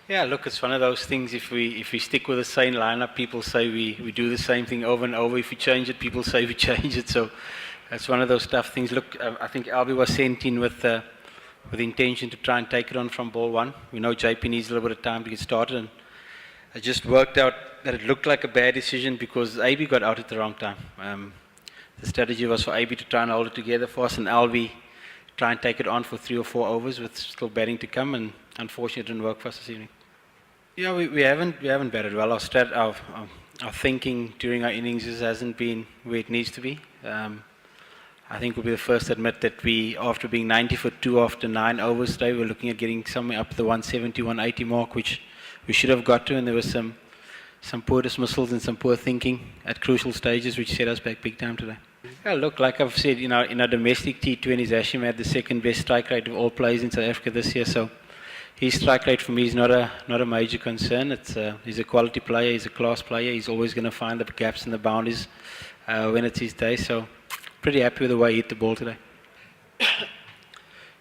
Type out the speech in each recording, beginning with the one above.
Yeah, look, it's one of those things. If we stick with the same lineup, people say we do the same thing over and over. If we change it, people say we change it. So that's one of those tough things. Look, I think Albi was sent in with the intention to try and take it on from ball one. We know JP needs a little bit of time to get started, and it just worked out that it looked like a bad decision because AB got out at the wrong time. The strategy was for AB to try and hold it together for us, and Albi try and take it on for 3 or 4 overs with still batting to come, and unfortunately it didn't work for us this evening. Yeah, we haven't batted well. Our thinking during our innings hasn't been where it needs to be. I think we'll be the first to admit that we, after being 90 for 2 after 9 overs today, we're looking at getting somewhere up the 170, 180 mark, which we should have got to, and there was some poor dismissals and some poor thinking at crucial stages, which set us back big time today. Yeah, look, like I've said, in our domestic T20s, Hashim had the second best strike rate of all players in South Africa this year, so his strike rate for me is not a major concern. He's a quality player, he's a class player, he's always going to find the gaps and the boundaries when it's his day, so pretty happy with the way he hit the ball today.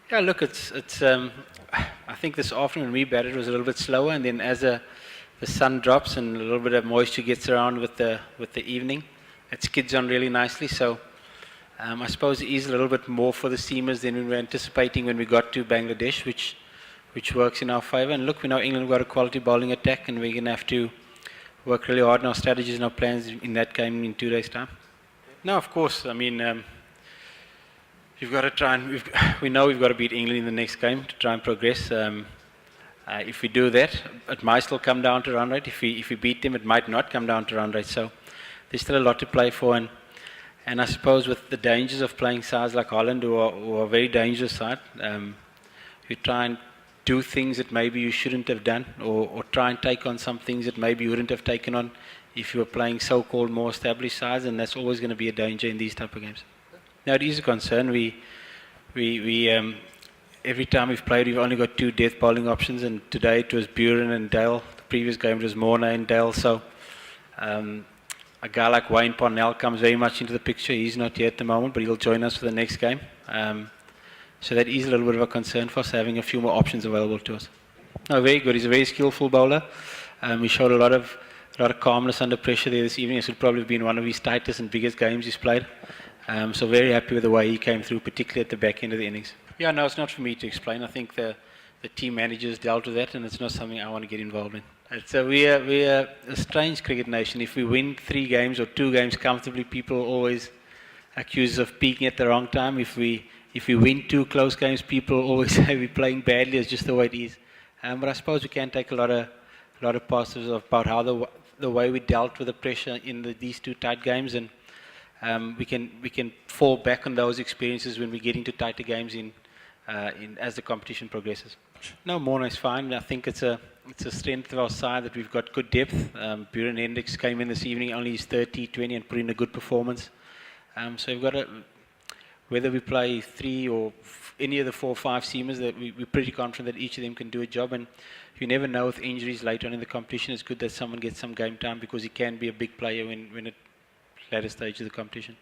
Yeah, look, I think this afternoon when we batted it was a little bit slower, and then as the sun drops and a little bit of moisture gets around with the evening, it skids on really nicely. So I suppose it is a little bit more for the seamers than we were anticipating when we got to Bangladesh, which works in our favour. And look, we know England got a quality bowling attack, and we're going to have to work really hard on our strategies and our plans in that game in 2 days' time. No, of course. I mean, we've got to try and we know we've got to beat England in the next game to try and progress. If we do that, it might still come down to run rate. If we beat them, it might not come down to run rate. So there's still a lot to play for, and I suppose with the dangers of playing sides like Holland, who are a very dangerous side, you try and do things that maybe you shouldn't have done, or try and take on some things that maybe you wouldn't have taken on if you were playing so-called more established sides, and that's always going to be a danger in these type of games. Now, it is a concern. We every time we've played, we've only got 2 death bowling options, and today it was Buren and Dale. The previous game it was Morna and Dale. So a guy like Wayne Parnell comes very much into the picture. He's not here at the moment, but he'll join us for the next game. So that is a little bit of a concern for us, having a few more options available to us. No, very good. He's a very skillful bowler. He showed a lot of calmness under pressure there this evening. This would probably have been one of his tightest and biggest games he's played. So very happy with the way he came through, particularly at the back end of the innings. Yeah, no, it's not for me to explain. I think the team managers dealt with that, and it's not something I want to get involved in. We're a strange cricket nation. If we win 3 games or 2 games comfortably, people always accuse us of peaking at the wrong time. If we win 2 close games, people always say we're playing badly. It's just the way it is. But I suppose we can take a lot of positives about how the way we dealt with the pressure in these 2 tight games, and we can fall back on those experiences when we get into tighter games as the competition progresses. No, Morna is fine. I think it's a strength of our side that we've got good depth. Buren Hendricks came in this evening, only his 3rd T20, and put in a good performance. So we've got whether we play 3 or any of the 4 or 5 seamers, that we're pretty confident that each of them can do a job. And you never know with injuries later on in the competition. It's good that someone gets some game time, because he can be a big player when at later stage of the competition.